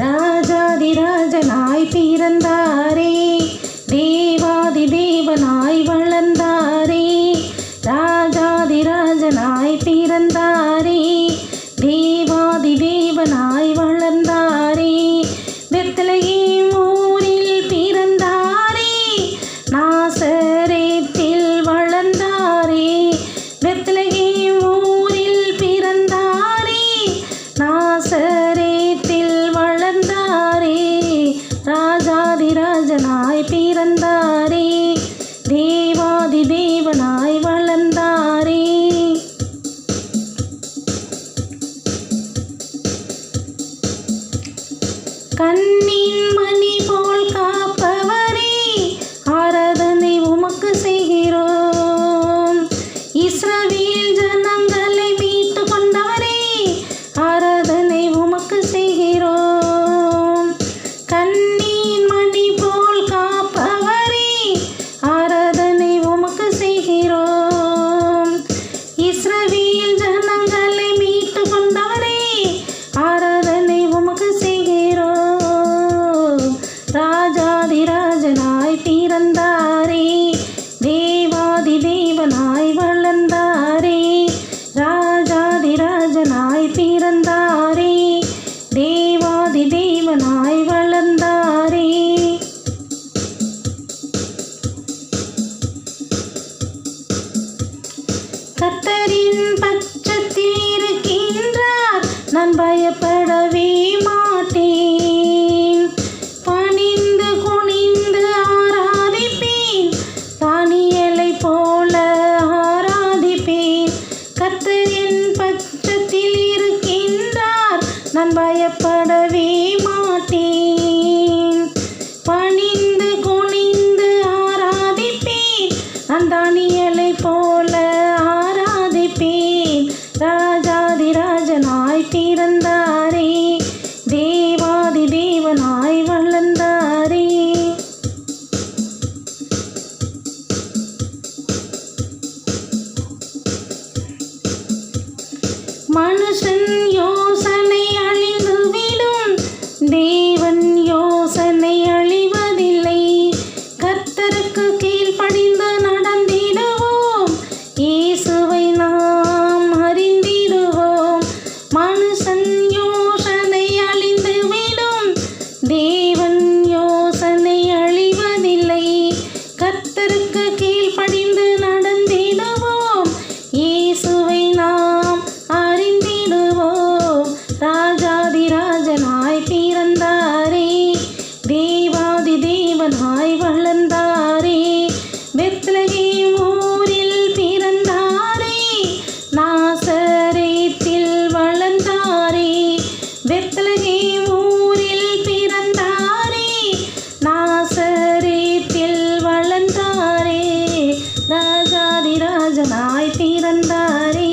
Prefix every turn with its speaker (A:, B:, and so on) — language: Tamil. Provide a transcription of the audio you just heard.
A: ராஜாதிராஜனாய் பிறந்தாரே, தேவாதி தேவனாய் வளர்ந்தாரே. ராஜாதிராஜனாய் பிறந்தாரே, தேவாதி தேவனாய் வளர்ந்தாரே. பெத்லகேம் ஊரில் பிறந்தாரே, நாசரேத்தில் வளர்ந்தாரே. பெத்லகேம் ஊரில் பிறந்தாரே, நாசரேத்தில் வளர்ந்தாரே. ராஜாதிராஜனாய் பிறந்தாரே, தேவாதி தேவனாய் வளர்ந்தாரே. கண்ணின் மணி போல் காப்பவரே, ஆராதனை உமக்கு செய்கிறோம். இஸ்ரவேல் ஜனங்களை மீட்டு கொண்டவரே, ஆராதனை உமக்கு செய்கிறோம். கண்ணின் மணி போல் காப்பவரே, ஆராதனை உமக்கு செய்கிறோம். இஸ்ரவேல் ஜனங்களை மீட்டு கொண்டவரே, ஆராதனை உமக்கு செய்கிறோம். ராஜாதிராஜனாய் பிறந்தாரே, தேவாதி தேவனாய் வளர்ந்தாரே. ராஜாதிராஜனாய் பிறந்தாரே, தேவாதி தேவனாய் வளர்ந்தாரே. கர்த்தரின் பட்சத்தில் இருக்கின்றார், நான் பயப்படவே மாட்டேன். பணிந்து குனிந்து ஆராதிப்பேன், தானியேலை போல ஆராதிப்பேன். கர்த்தரின் பட்சத்தில் இருக்கின்றார், நான் பயப்படவே மாட்டேன். பணிந்து குனிந்து ஆராதிப்பேன், நான் தானியேலை போல ஆராதிப்பேன். ராஜாதிராஜனாய் பிறந்தாரே, தேவாதி தேவனாய் வளர்ந்தாரே. மனுஷன் யோசனை அழிந்துவிடும், தேவன் யோசனை அழிவதில்லை. கர்த்தருக்கு கீழ்ப்படிந்து நடந்திடுவோம், இயேசுவை நாம் அறிந்திடுவோம். மனுஷன் யோசனை அழிந்துவிடும், தேவன் யோசனை அழிவதில்லை. கர்த்தருக்கு கீழ்ப்படிந்து நடந்திடுவோம், இயேசுவை நாம் அறிந்திடுவோம். ராஜாதிராஜனாய் பிறந்தாரே, தேவாதி தேவனாய் வளர்ந்தாரே. பெத்லகேம் ஊரில் பிறந்தாரே, நாசரேத்தில் வளர்ந்தாரே. பெத்லகேம் ஊரில் பிறந்தாரே, நாசரேத்தில் வளர்ந்தாரே. ராஜாதிராஜனாய் பிறந்தாரே,